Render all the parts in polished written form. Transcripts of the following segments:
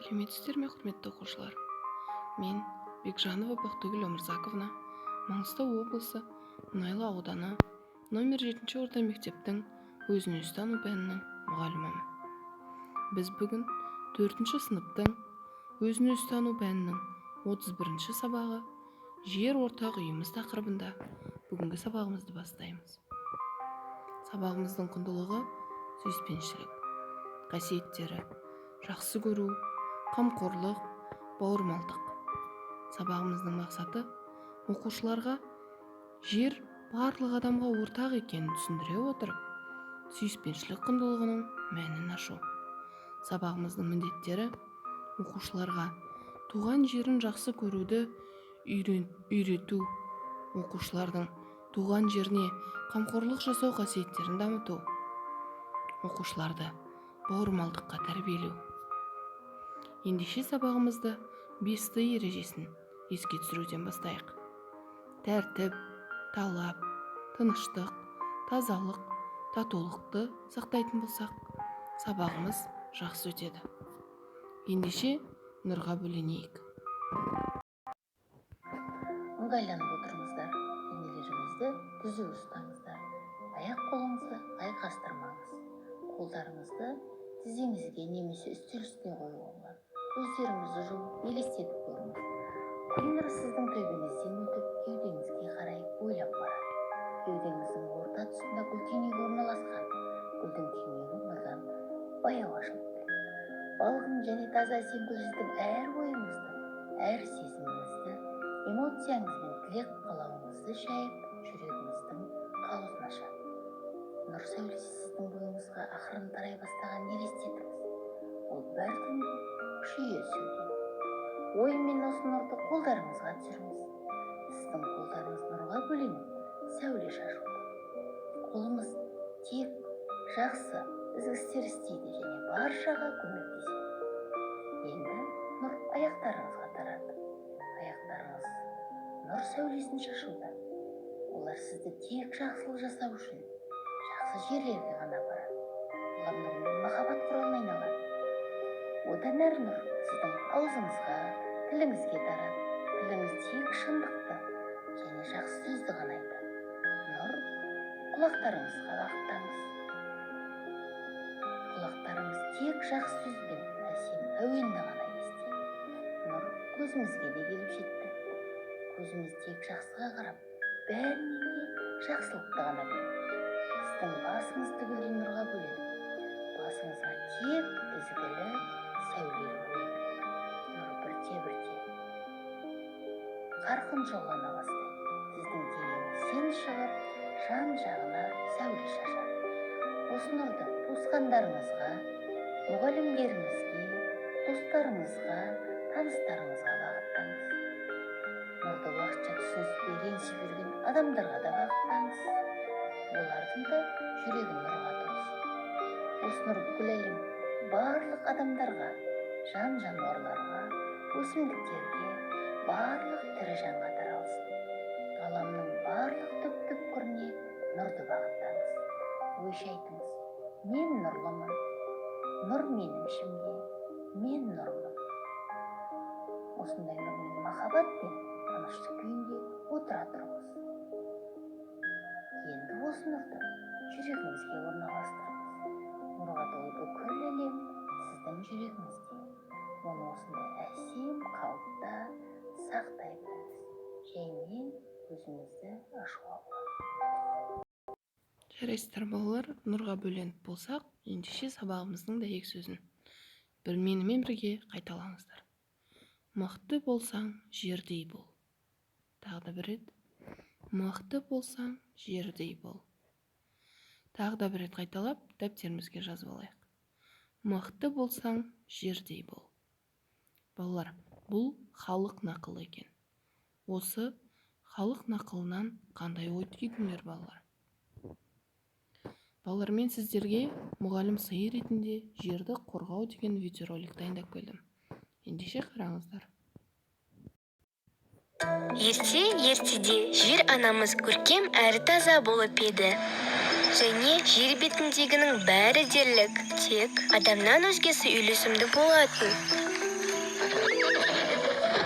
Сәлеметсіздер ме, құрметті оқушылар? Мен Бекжанова Бақтыгүл Өмірзаковна, Маңғыстау облысы Мұнайлы ауданы номер 7 орта мектептің өзін-өзі тану пәнінің мұғалімімін. Біз бүгін 4 сыныптың өзін-өзі тану пәнінің 31 сабағы жер ортақ үйіміз тақырыбында бүгінгі сабағымызды бастаймыз. Сабағымыздың құндылығы сүйіспеншілік, қасиеттері жақсы көру, қамқорлық, бауырмалдық. Сабағымыздың мақсаты оқушыларға жер барлық адамға ортақ екенін түсіндіре отырып, сүйіспеншілік құндылығының мәнін ашу. Сабағымыздың міндеттері оқушыларға туған жерін жақсы көруді үйрету, оқушылардың туған жеріне қамқорлық жасау қасиеттерін дамыту, оқушыларды бауырмалдыққа тәрбиелеу. Ендеше сабағымызды 5Т ережесін еске түсіруден бастайық. Тәртіп, талап, тыныштық, тазалық, татулықты сақтайтын болсақ, сабағымыз жақсы өтеді. Ендеше нұрға бөленейік. Ыңғайланып отырыңыздар. Денелеріңізді түзу ұстаңыздар. Аяқ-қолыңызды айқастырмаңыз. Қолдарыңызды тізеңізге немесе үстел үстіне қоюға болады. Көздеріңізді жұмып елестетіп көріңіз. Көңір сіздің төбеңізден өтіп, кеудеңізге қарай бойлап барады. Кеудеңіздің орта тұсында гүл түйнегі орналасқан. Гүлдің түйнегі нұрдан баяу ашылып келеді. Балғын және таза әсем сіздің әр ойыңызды, әр сезіміңізді, эмоцияңыз бен тілек қалауыңызды шайып, жүрегіңіздің қауызын ашады. Нұр сәулесі сіздің бойыңызға ақырын тарай бастағанын елестетіңіз. Ол біртіндеп күшейе түсуде. Оймен осы нұрды қолдарыңызға түсіріңіз. Сіздің қолдарыңыз нұрға бөленіп, сәуле шашуда. Қолыңыз тек жақсы, ізгі істер істейді және баршаға көмектеседі. Енді нұр аяқтарыңызға тарады. Аяқтарыңыз нұр сәулесін шашуда. Олар сізді тек жақсылық жасау үшін жақсы жерлерге ғана барады. Олар нұрмен махаббат құралына айналады. Одан әрі нұр сіздің аузыңызға, тіліңізге тарады. Тіліңіз тек шындықты және жақсы сөзді ғана айтады. Нұр құлақтарыңызға бағыттаңыз. Құлақтарыңыз тек жақсы сөзбен әсем әуенді ғана естиді. Нұр көзімізге де келіп жетті. Көзіміз тек жақсыға қарап, бәрінен де жақсылықты ғана көреді. Сіздің басыңыз түгелдей нұрға бөледі. Басыңызға тек ізгілі, сәулелі ой келеді. Нұр бірте-бірте қарқын жолана бастайды. Сіздің денеңізден шығып, жан-жағына сәуле шашады. Осы нұрды туысқандарыңызға, мұғалімдеріңізге, достарыңызға, таныстарыңызға бағыттаңыз. Нұрды уақытша түсініспей ренжіп жүрген адамдарға да бағыттаңыз. Олардың да жүрегін нұрға толсын. Осы нұр бүкіл әлем барлық адамдарға, жан-жануарларға, өсімдіктерге, барлық тірі жанға таралсын. Ғаламның барлық түп-түпкіріне нұрды бағыттаңыз. Ойша айтыңыз: мен нұрлымын, нұр менің ішімде, мен нұрмын. Осындай нұрмен махаббат пен тыныштық күйінде отыра тұрыңыз. Енді осы нұрды жүрегіңізге орналастырыңыз. Нұрға толы бүкіл әлем сіздің жүрегіңізде. Оны осындай әсем қалыпта сақтай біліңіз. Жаймен көзіңізді ашуға болады. Жарайсыздар балалар, нұрға бөленіп болсақ, ендеше сабағымыздың дәйек сөзін менімен бірге қайталаңыздар. Мықты болсаң, жердей бол. Тағы да бір рет. Мықты болсаң, жердей бол. Тағы да бір рет қайталап, дәптерімізге жазып алайық. Мықты болсаң, жердей бол. Балалар, бұл халық нақылы екен. Осы халық нақылынан қандай ой түйдіңдер балалар? Балалар, мен сіздерге мұғалім сыйы ретінде жерді қорғау деген видеоролик дайындап келдім. Ендеше қараңыздар. Ертеде жер анамыз көркем әрі таза болып еді. Және жер бетіндегінің бәрі дерлік, тек адамнан өзгесі үйлесімді болатын.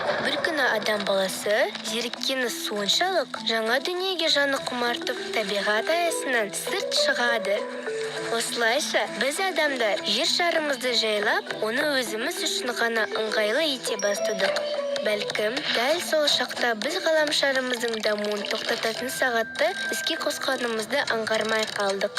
Бір күні адам баласы зеріккені соншалық жаңа дүниеге жаны құмартып табиғат аясынан сырт шығады. Осылайша біз адамдар жер шарымызды жайлап, оны өзіміз үшін ғана ыңғайлы ете бастадық. Бәлкім, дәл сол шақта біз ғаламшарымыздың дамуын тоқтататын сағатты іске қосқанымызды аңғармай қалдық.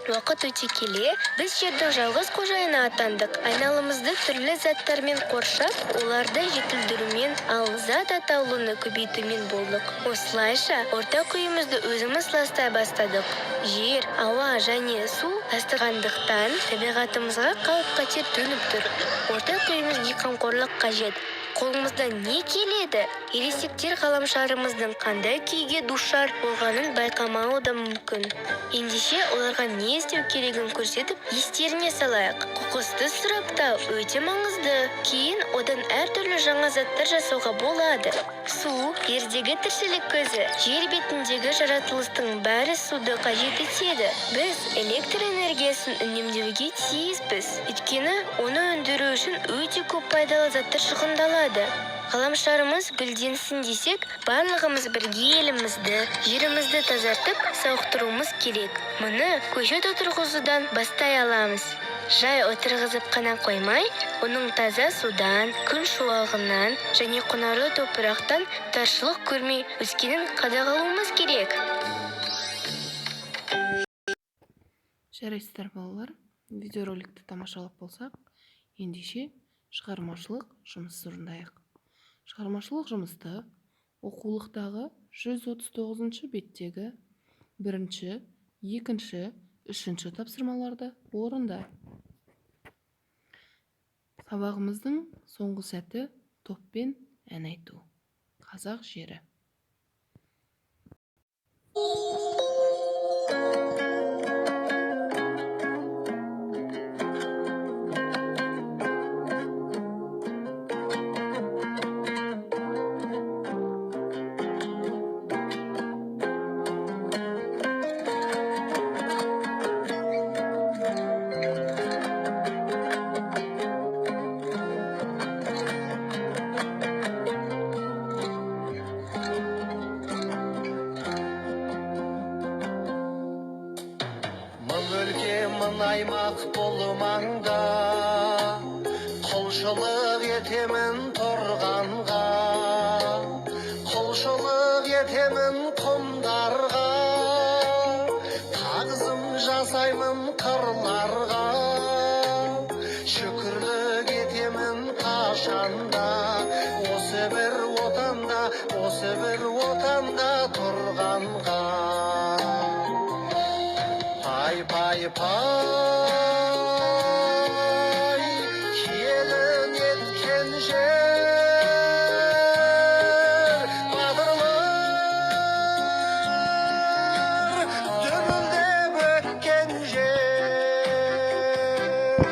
Уақыт өте келе, біз жердің жалғыз қожайыны атандық. Айналымызды түрлі заттармен қоршап, оларды жетілдірумен, ал зат атаулыны көбейтумен болдық. Осылайша, ортақ үйімізді өзіміз ластай бастадық. Жер, ауа және су ластағандықтан табиғатымызға қауіп-қатер төніп тұр. Ортақ үйімізге қамқорлық қажет. Қолымыздан не келеді? Ересектер ғаламшарымыздың қандай күйге душар болғанын байқамауы да мүмкін. Ендеше оларға не істеу керегін көрсетіп, естеріне салайық. Қоқысты сұраптау өте маңызды. Кейін одан әртүрлі жаңа заттар жасауға болады. Су жердегі тіршілік көзі. Жер бетіндегі жаратылыстың бәрі суды қажет етеді. Біз электр энергиясын үнемдеуге тиіспіз. Өйткені оны өндіру үшін өте көп пайдалы заттар шығындалады. Ғаламшарымыз гүлденсін десек, барлығымыз бірге елімізді, жерімізді тазартып, сауықтыруымыз керек. Мұны көшет отырғызудан бастай аламыз. Жай отырғызып қана қоймай, оның таза судан, күн шуағынан және құнарлы топырақтан таршылық көрмей өскенін қадағалауымыз керек. Жарайсыздар балалар, видеороликті тамашалап болсақ, ендеше шығармашылық жұмыс орындайық. Шығармашылық жұмысты оқулықтағы 139 беттегі 1-ші, 2-ші, 3-ші тапсырмаларды орындайық. Сабағымыздың соңғы сәті топпен ән айту. Қазақ жері. Аймақ болмаңда, құлшылық етемін тұрғанға, құлшылық етемін құмдарға, тағзым жасаймын қырларға, шүкірлік етемін қашанда, осы бір отанда тұрғанға. Пай, келін еткен жер, батырлар дүрілдеп өткен жер,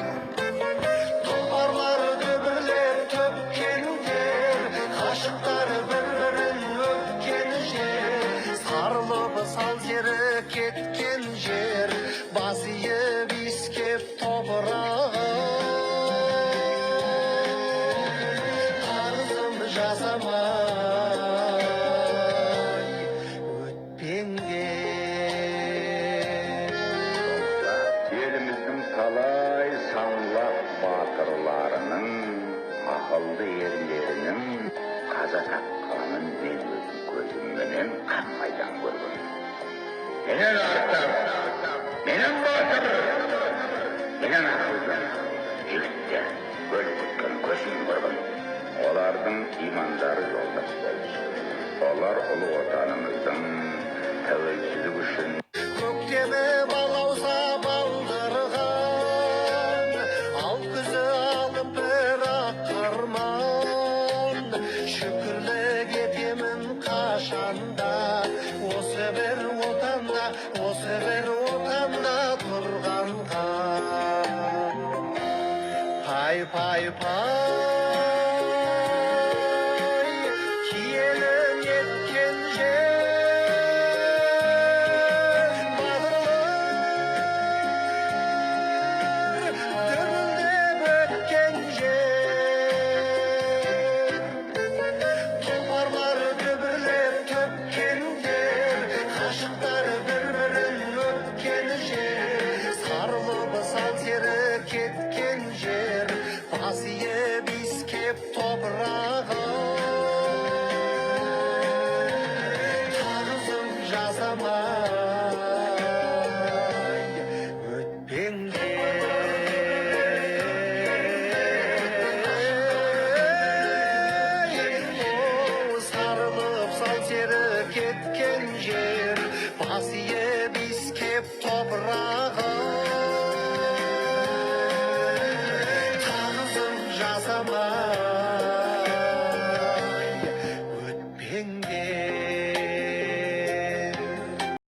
тұлпарлар дүбірлеп төккен жер, ғашықтар бір-бірін өпкен жер, сарылып сал серік кеткен жер, басиып иіскеп топырағым, тағзым жасамай өтпеңдер. Еліміздің талай саңлақ батырларының, ақылды ерлерінің қаза тапқанын мен өзім көзімменен қан майдан көрдім. Менен артық, менен батыр, менен ақылды жігіттер өліп өткен көзін көрдім. Олардың имандары жолдас болды. Олар ұлы отанымыздың тәуелсіздік үшін Көктемі балауса балдырған, ал күзі алып бір ақырман, шүкірлік етемін қашанда, осы бір отанда тұрғанға. Пай, келін еткен жер, батырлар дүрілдеп өткен жер, ama